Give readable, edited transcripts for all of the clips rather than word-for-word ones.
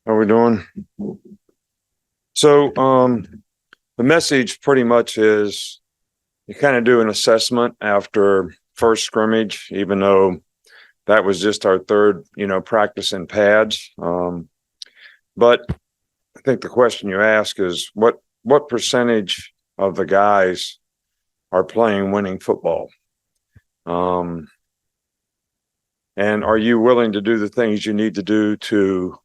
How we doing? So, the message pretty much is you kind of do an assessment after first scrimmage, even though that was just our third, practice in pads. But I think the question you ask is what percentage of the guys are playing winning football? And are you willing to do the things you need to do to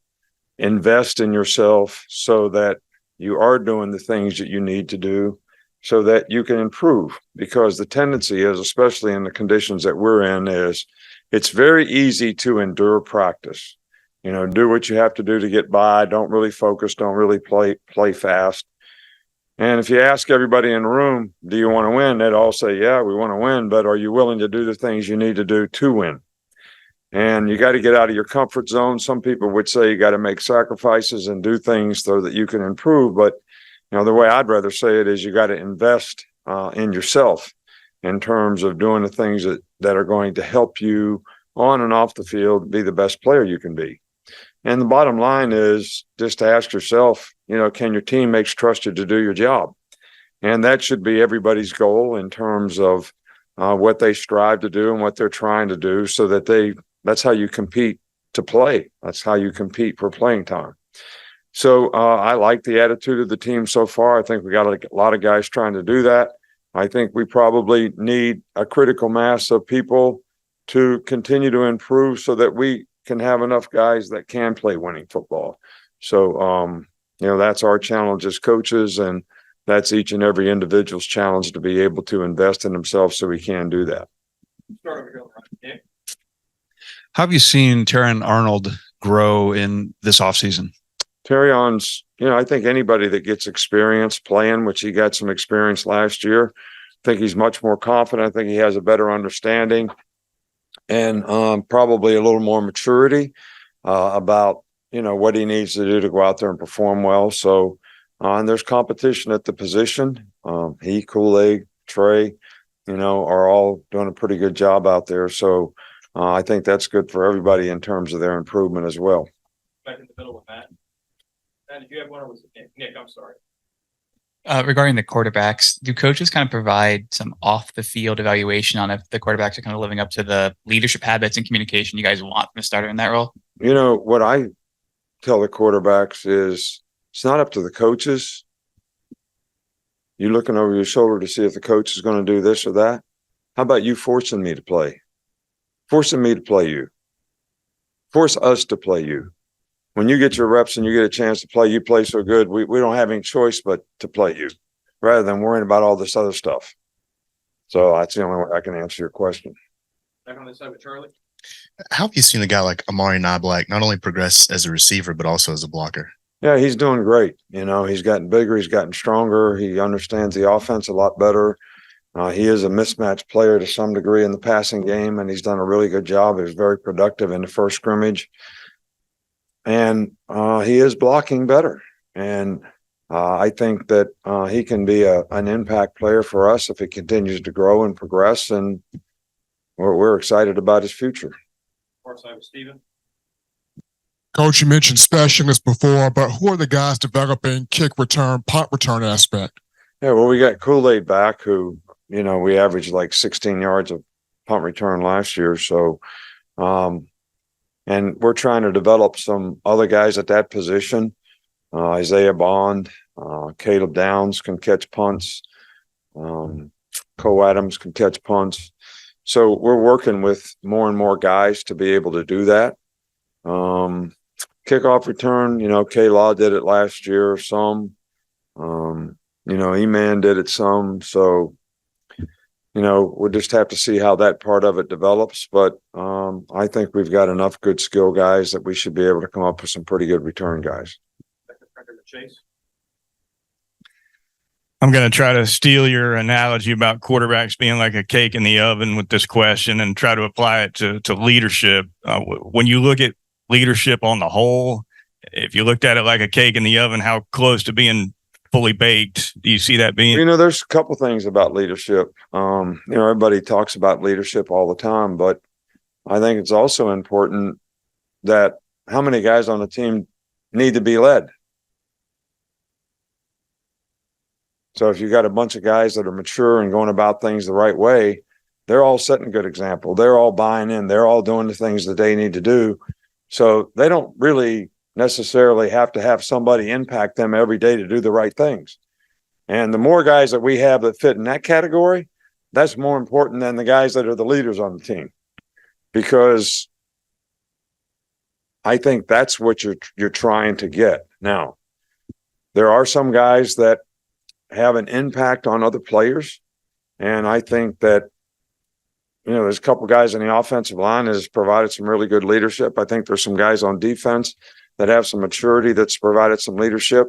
invest in yourself so that you are doing the things that you need to do so that you can improve? Because the tendency is, especially in the conditions that we're in, is it's very easy to endure practice. Do what you have to do to get by. Don't really focus. Don't really play fast. And if you ask everybody in the room, do you want to win? They'd all say, yeah, we want to win, but are you willing to do the things you need to do to win? And you got to get out of your comfort zone. Some people would say you got to make sacrifices and do things so that you can improve. But, the way I'd rather say it is you got to invest in yourself in terms of doing the things that are going to help you on and off the field be the best player you can be. And the bottom line is just to ask yourself, can your teammates trust you to do your job? And that should be everybody's goal in terms of what they strive to do and what they're trying to do so that that's how you compete to play. That's how you compete for playing time. So I like the attitude of the team so far. I think we got a lot of guys trying to do that. I think we probably need a critical mass of people to continue to improve so that we can have enough guys that can play winning football. So, that's our challenge as coaches, and that's each and every individual's challenge to be able to invest in themselves so we can do that. Start over here, Ryan. How have you seen Terrion Arnold grow in this offseason? Terrion's, I think anybody that gets experience playing, which he got some experience last year, I think he's much more confident. I think he has a better understanding and probably a little more maturity about, what he needs to do to go out there and perform well. So, and there's competition at the position. He, Kool-Aid, Trey, are all doing a pretty good job out there. So, I think that's good for everybody in terms of their improvement as well. Back in the middle with Matt. Matt, did you have one or was it Nick? I'm sorry. Regarding the quarterbacks, do coaches kind of provide some off-the-field evaluation on if the quarterbacks are kind of living up to the leadership habits and communication you guys want from a starter in that role? What I tell the quarterbacks is it's not up to the coaches. You're looking over your shoulder to see if the coach is going to do this or that. How about you forcing me to play? Forcing me to play you. Force us to play you. When you get your reps and you get a chance to play, you play so good, we don't have any choice but to play you rather than worrying about all this other stuff. So that's the only way I can answer your question. Back on this side with Charlie. How have you seen a guy like Amari Niblack not only progress as a receiver, but also as a blocker? Yeah, he's doing great. He's gotten bigger. He's gotten stronger. He understands the offense a lot better. He is a mismatch player to some degree in the passing game, and he's done a really good job. He was very productive in the first scrimmage. And he is blocking better. And I think that he can be an impact player for us if he continues to grow and progress. And we're excited about his future. Far side with Steven. Coach, you mentioned specialists before, but who are the guys developing kick return, punt return aspect? Yeah, well, we got Kool-Aid back who, we averaged like 16 yards of punt return last year. So, and we're trying to develop some other guys at that position. Isaiah Bond, Caleb Downs can catch punts. Cole Adams can catch punts. So we're working with more and more guys to be able to do that. Kickoff return, K-Law did it last year, some. E-Man did it some. So, we'll just have to see how that part of it develops. But I think we've got enough good skill guys that we should be able to come up with some pretty good return guys. I'm going to try to steal your analogy about quarterbacks being like a cake in the oven with this question and try to apply it to leadership. When you look at leadership on the whole, if you looked at it like a cake in the oven, how close to being fully baked do you see that being? There's a couple things about leadership. Everybody talks about leadership all the time, but I think it's also important that how many guys on the team need to be led. So if you got a bunch of guys that are mature and going about things the right way, they're all setting a good example. They're all buying in. They're all doing the things that they need to do. So they don't really necessarily have to have somebody impact them every day to do the right things. And the more guys that we have that fit in that category, that's more important than the guys that are the leaders on the team. Because I think that's what you're trying to get. Now, there are some guys that have an impact on other players. And I think that, there's a couple guys in the offensive line that has provided some really good leadership. I think there's some guys on defense that have some maturity that's provided some leadership.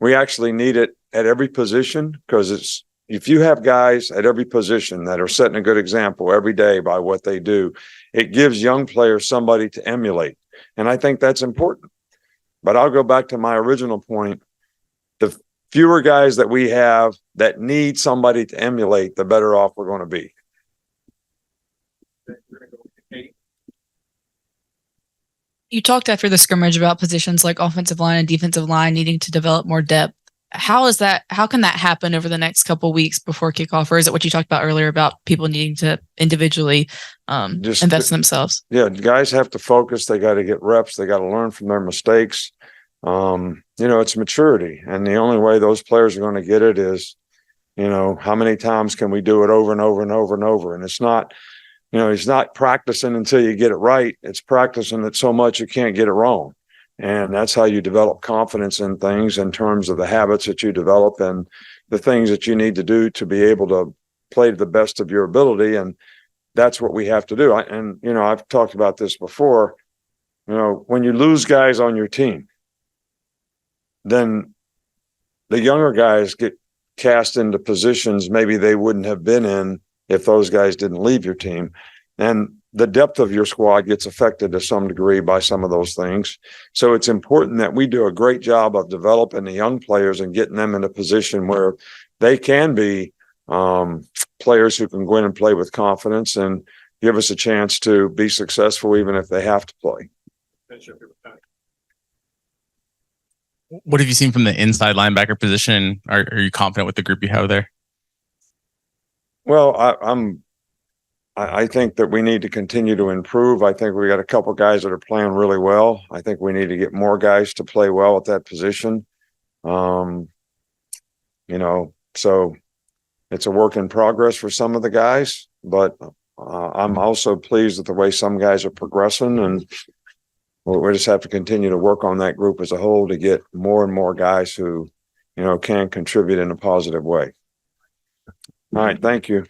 We actually need it at every position, because if you have guys at every position that are setting a good example every day by what they do, it gives young players somebody to emulate. And I think that's important. But I'll go back to my original point. The fewer guys that we have that need somebody to emulate, the better off we're going to be. You talked after the scrimmage about positions like offensive line and defensive line needing to develop more depth. How can that happen over the next couple of weeks before kickoff? Or is it what you talked about earlier about people needing to individually invest in themselves? Yeah, guys have to focus. They got to get reps. They got to learn from their mistakes. It's maturity. And the only way those players are going to get it is, how many times can we do it over and over and over and over? And it's not, it's not practicing until you get it right. It's practicing it so much you can't get it wrong. And that's how you develop confidence in things in terms of the habits that you develop and the things that you need to do to be able to play to the best of your ability. And that's what we have to do. I've talked about this before. When you lose guys on your team, then the younger guys get cast into positions maybe they wouldn't have been in if those guys didn't leave your team. And the depth of your squad gets affected to some degree by some of those things. So it's important that we do a great job of developing the young players and getting them in a position where they can be players who can go in and play with confidence and give us a chance to be successful even if they have to play. What have you seen from the inside linebacker position? Are you confident with the group you have there? Well, I think that we need to continue to improve. I think we got a couple guys that are playing really well. I think we need to get more guys to play well at that position. So it's a work in progress for some of the guys, but I'm also pleased with the way some guys are progressing, and we just have to continue to work on that group as a whole to get more and more guys who, can contribute in a positive way. All right. Thank you.